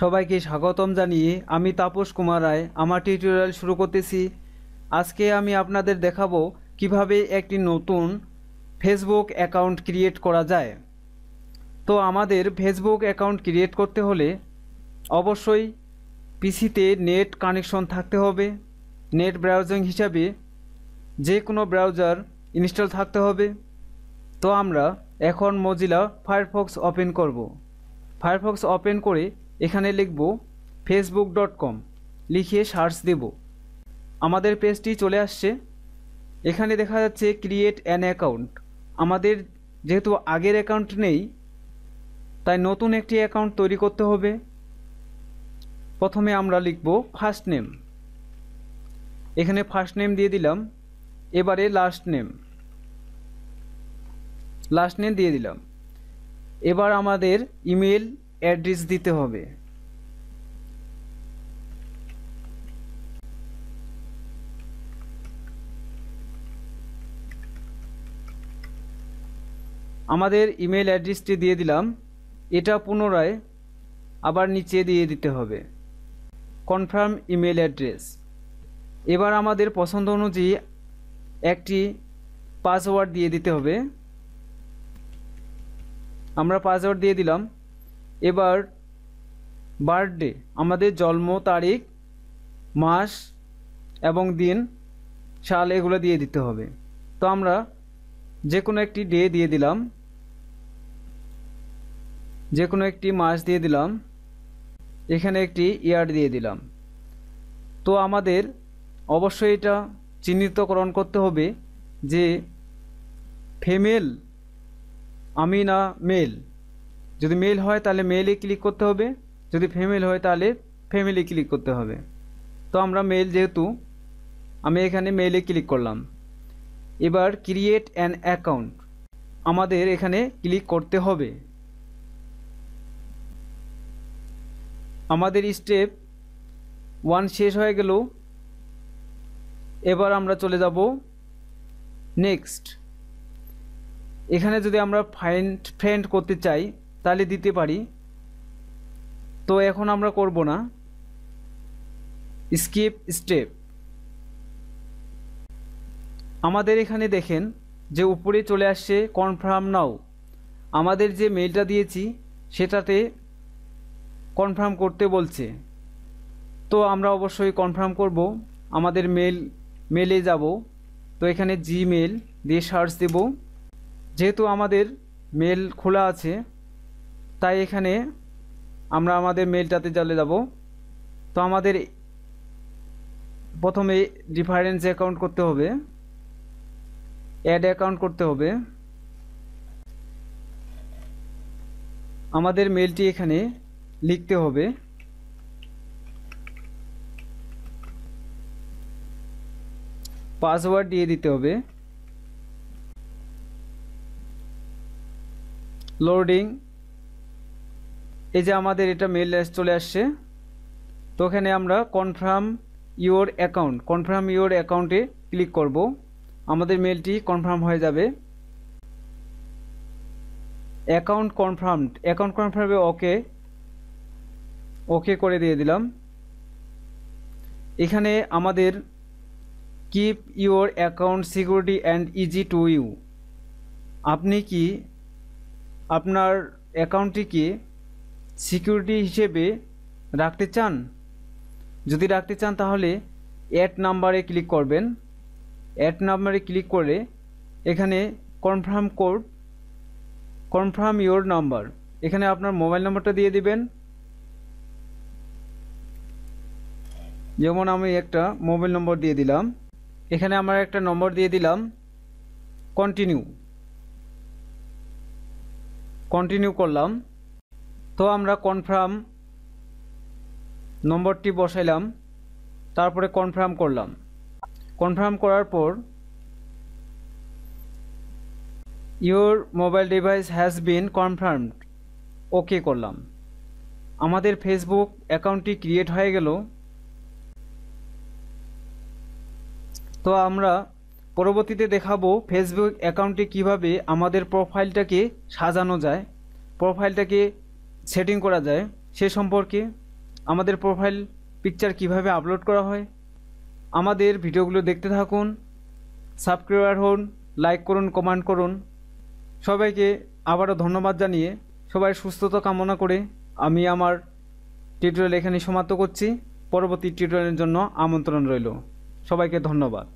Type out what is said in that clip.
সবাইকে স্বাগতম জানিয়ে আমি তাপস কুমার রায় আমার টিউটোরিয়াল শুরু করতেছি। আজকে আমি আপনাদের দেখাবো কিভাবে একটি নতুন ফেসবুক অ্যাকাউন্ট ক্রিয়েট করা যায়। তো আমাদের ফেসবুক অ্যাকাউন্ট ক্রিয়েট করতে হলে অবশ্যই পিসিতে নেট কানেকশন থাকতে হবে। নেট ব্রাউজিং হিসাবে যে কোনো ব্রাউজার ইনস্টল থাকতে হবে। তো আমরা এখন মজিলা ফায়ারফক্স ওপেন করব। ফায়ারফক্স ওপেন করে এখানে লিখব facebook.com, লিখে সার্চ দেব। আমাদের পেজটি চলে আসছে। এখানে দেখা যাচ্ছে ক্রিয়েট অ্যান অ্যাকাউন্ট। আমাদের যেহেতু আগের অ্যাকাউন্ট নেই, তাই নতুন একটি অ্যাকাউন্ট তৈরি করতে হবে। প্রথমে আমরা লিখব ফার্স্ট নেম। এখানে ফার্স্ট নেম দিয়ে দিলাম। এবারে লাস্ট নেম দিয়ে দিলাম। এবার আমাদের ইমেল অ্যাড্রেস দিতে হবে। আমাদের ইমেল অ্যাড্রেসটি দিয়ে দিলাম। এটা পুনরায় আবার নিচে দিয়ে দিতে হবে, কনফার্ম ইমেল অ্যাড্রেস। এবার আমাদের পছন্দ অনুযায়ী একটি পাসওয়ার্ড দিয়ে দিতে হবে। আমরা পাসওয়ার্ড দিয়ে দিলাম। এবার বার্থডে, আমাদের জন্ম তারিখ, মাস এবং দিন, সাল এগুলো দিয়ে দিতে হবে। তো আমরা যে কোনো একটি ডে দিয়ে দিলাম, যে কোনো একটি মাস দিয়ে দিলাম, এখানে একটি ইয়ার দিয়ে দিলাম। তো আমাদের অবশ্যই এটা চিহ্নিতকরণ করতে হবে যে ফিমেল আমি না মেল। যদি মেল হয় তাহলে মেলে ক্লিক করতে হবে, যদি ফিমেল হয় তাহলে ফ্যামিলি ক্লিক করতে হবে। তো আমরা মেল, যেহেতু আমি এখানে মেলে ক্লিক করলাম। এবার ক্রিয়েট অ্যান অ্যাকাউন্ট আমাদের এখানে ক্লিক করতে হবে। আমাদের স্টেপ 1 শেষ হয়ে গেল। এবার আমরা চলে যাব নেক্সট। এখানে যদি আমরা ফ্রেন্ড করতে চাই তাহলে দিতে পারি। তো এখন আমরা করব না, স্কিপ স্টেপ। আমাদের এখানে দেখেন যে উপরে চলে আসছে কনফার্ম নাও। আমাদের যে মেলটা দিয়েছি সেটাতে কনফার্ম করতে বলছে। তো আমরা অবশ্যই কনফার্ম করব। আমাদের মেলে যাব। তো এখানে জিমেল দিয়ে সার্চ দেব। যেহেতু আমাদের মেল খোলা আছে, তাই এখানে আমরা আমাদের মেলটাতে চলে যাব। তো আমাদের প্রথমে ডিফারেন্স অ্যাকাউন্ট করতে হবে, অ্যাড অ্যাকাউন্ট করতে হবে। আমাদের মেলটি এখানে লিখতে হবে। পাসওয়ার্ড দিয়ে দিতে হবে। লোডিং। এই যে আমাদের এটা মেল চলে আসছে। তো এখানে আমরা কনফার্ম ইওর অ্যাকাউন্টে ক্লিক করব। আমাদের মেলটি কনফার্ম হয়ে যাবে। অ্যাকাউন্ট কনফার্মে ওকে করে দিয়ে দিলাম। এখানে আমাদের keep your account security and easy to you. আপনি কি আপনার অ্যাকাউন্টটিকে সিকিউরিটি হিসেবে রাখতে চান? যদি রাখতে চান তাহলে অ্যাড নাম্বারে ক্লিক করবেন। অ্যাড নাম্বারে ক্লিক করে এখানে কনফার্ম ইওর নাম্বার, এখানে আপনার মোবাইল নাম্বারটা দিয়ে দিবেন। যেমন আমি একটা মোবাইল নম্বর দিয়ে দিলাম। এখানে আমার একটা নম্বর দিয়ে দিলাম। কন্টিনিউ করলাম। তো আমরা কনফার্ম নম্বরটি বসাইলাম, তারপরে কনফার্ম করলাম। কনফার্ম করার পর your mobile device has been confirmed, okay করলাম। আমাদের ফেসবুক অ্যাকাউন্টটি ক্রিয়েট হয়ে গেল। তো আমরা পরবর্তীতে দেখাবো ফেসবুক অ্যাকাউন্টে কিভাবে আমাদের প্রোফাইলটাকে সাজানো যায়, প্রোফাইলটাকে সেটিং করা যায় সে সম্পর্কে। আমাদের প্রোফাইল পিকচার কিভাবে আপলোড করা হয়। আমাদের ভিডিওগুলো দেখতে থাকুন, সাবস্ক্রাইবার হন, লাইক করুন, কমেন্ট করুন। সবাইকে আবারও ধন্যবাদ জানিয়ে সবাই সুস্থতা কামনা করে আমি আমার টিউটোরিয়াল এখানে সমাপ্ত করছি। পরবর্তী টিউটোরিয়ালের জন্য আমন্ত্রণ রইল। সবাইকে ধন্যবাদ।